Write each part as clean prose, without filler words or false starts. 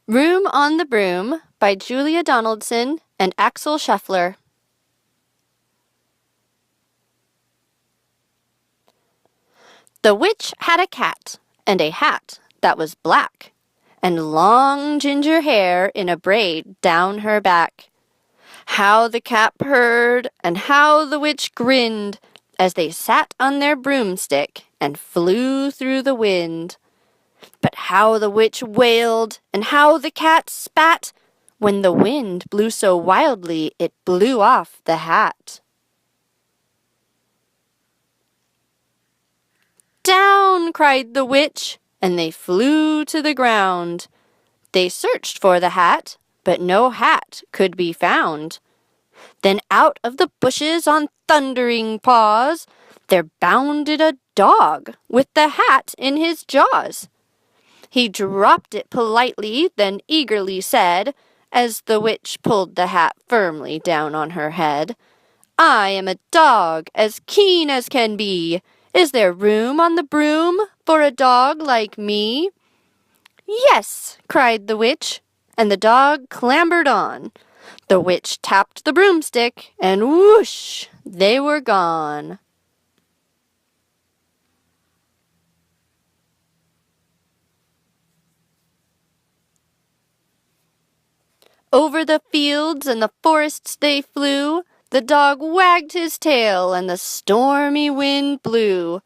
Room on the Broom by Julia Donaldson and Axel Scheffler. The witch had a cat, and a hat that was black, and long ginger hair in a braid down her back. How the cat purred, and how the witch grinned, as they sat on their broomstick and flew through the wind. But how the witch wailed, and how the cat spat, when the wind blew so wildly it blew off the hat. "Down!" cried the witch, and they flew to the ground. They searched for the hat, but no hat could be found. Then out of the bushes on thundering paws there bounded a dog with the hat in his jaws. He dropped it politely, then eagerly said, as the witch pulled the hat firmly down on her head, "I am a dog, as keen as can be. Is there room on the broom for a dog like me?" "Yes," cried the witch, and the dog clambered on. The witch tapped the broomstick, and whoosh, they were gone. Over the fields and the forests they flew. The dog wagged his tail, and the stormy wind blew.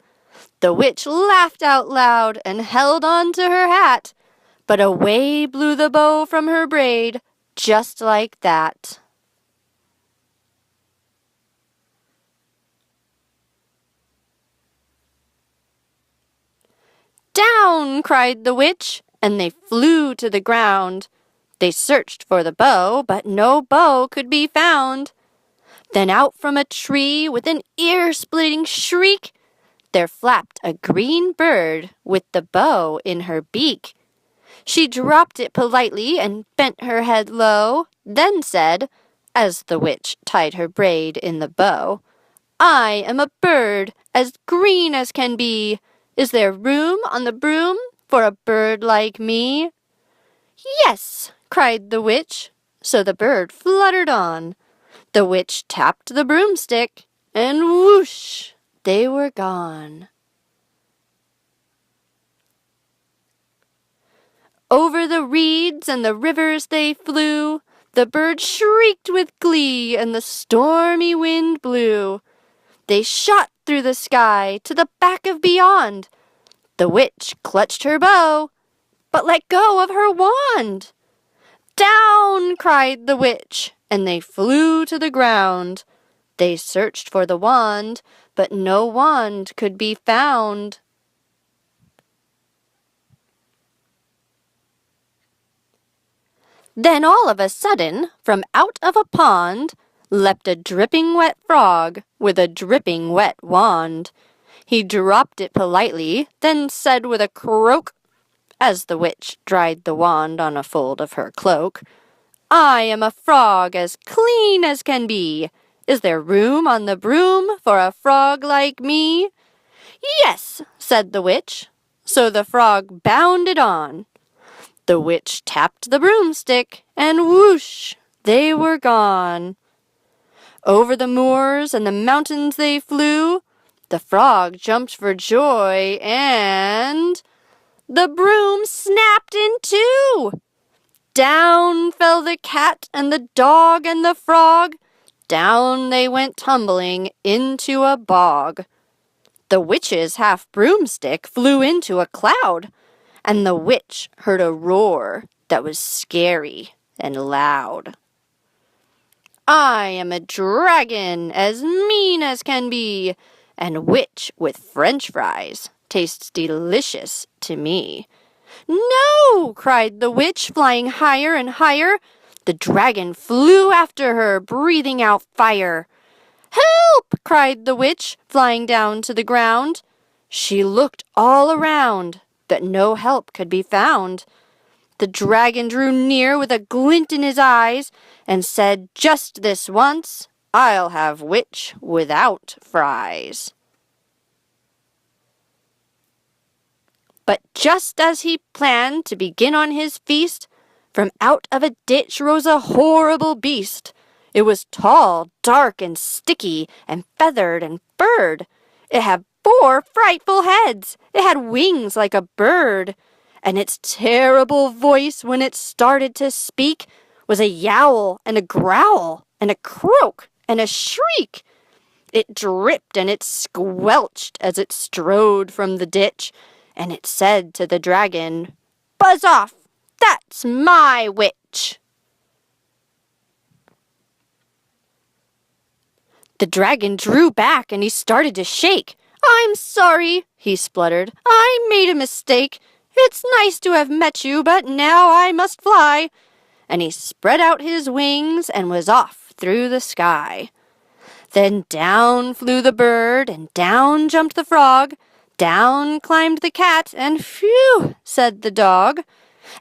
The witch laughed out loud and held on to her hat, but away blew the bow from her braid, just like that. "Down!" cried the witch, and they flew to the ground. They searched for the bow, but no bow could be found. Then out from a tree, with an ear-splitting shriek, there flapped a green bird with the bow in her beak. She dropped it politely and bent her head low, then said, as the witch tied her braid in the bow, "I am a bird as green as can be. Is there room on the broom for a bird like me?" "Yes," cried the witch, so the bird fluttered on. The witch tapped the broomstick, and whoosh, they were gone. Over the reeds and the rivers they flew. The bird shrieked with glee, and the stormy wind blew. They shot through the sky to the back of beyond. The witch clutched her bow, but let go of her wand. "Down!" cried the witch, and they flew to the ground. They searched for the wand, but no wand could be found. Then all of a sudden, from out of a pond, leapt a dripping wet frog with a dripping wet wand. He dropped it politely, then said with a croak, as the witch dried the wand on a fold of her cloak, "I am a frog as clean as can be. Is there room on the broom for a frog like me?" "Yes," said the witch, so the frog bounded on. The witch tapped the broomstick, and whoosh, they were gone. Over the moors and the mountains they flew. The frog jumped for joy, and the broom snapped in two. Down fell the cat and the dog and the frog. Down they went tumbling into a bog. The witch's half broomstick flew into a cloud, and the witch heard a roar that was scary and loud. "I am a dragon as mean as can be, and witch with French fries tastes delicious to me." "No!" cried the witch, flying higher and higher. The dragon flew after her, breathing out fire. "Help!" cried the witch, flying down to the ground. She looked all around, but no help could be found. The dragon drew near with a glint in his eyes, and said, "Just this once, I'll have witch without fries." But just as he planned to begin on his feast, From out of a ditch rose a horrible beast. It was tall, dark, and sticky, and feathered and furred. It had 4 frightful heads. It had wings like a bird. And its terrible voice, when it started to speak, was a yowl and a growl and a croak and a shriek. It dripped and it squelched as it strode from the ditch, and it said to the dragon, "Buzz off! That's my witch!" The dragon drew back and he started to shake. "I'm sorry," he spluttered. "I made a mistake. It's nice to have met you, but now I must fly." And he spread out his wings and was off through the sky. Then down flew the bird, and down jumped the frog. Down climbed the cat, and phew, said the dog.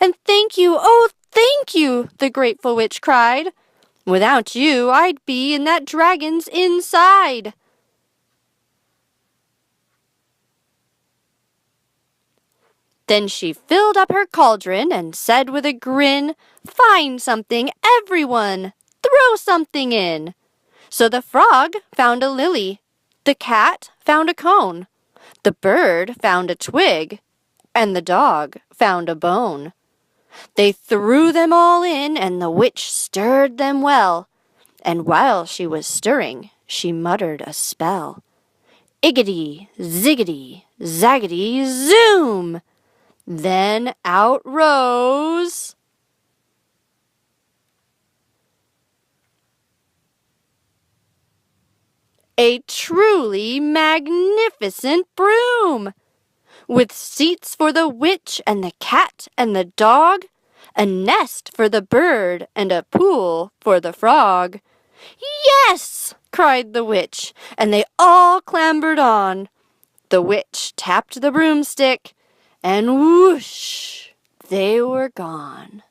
"And thank you, oh, thank you," the grateful witch cried. "Without you, I'd be in that dragon's inside." Then she filled up her cauldron and said with a grin, "Find something, everyone! Throw something in!" So the frog found a lily, the cat found a cone, the bird found a twig, and the dog found a bone. They threw them all in, and the witch stirred them well. And while she was stirring, she muttered a spell. Iggity, ziggity, zaggity, zoom! Then out rose a truly magnificent broom, with seats for the witch and the cat and the dog, a nest for the bird and a pool for the frog. "Yes!" cried the witch, and they all clambered on. The witch tapped the broomstick, and whoosh, they were gone.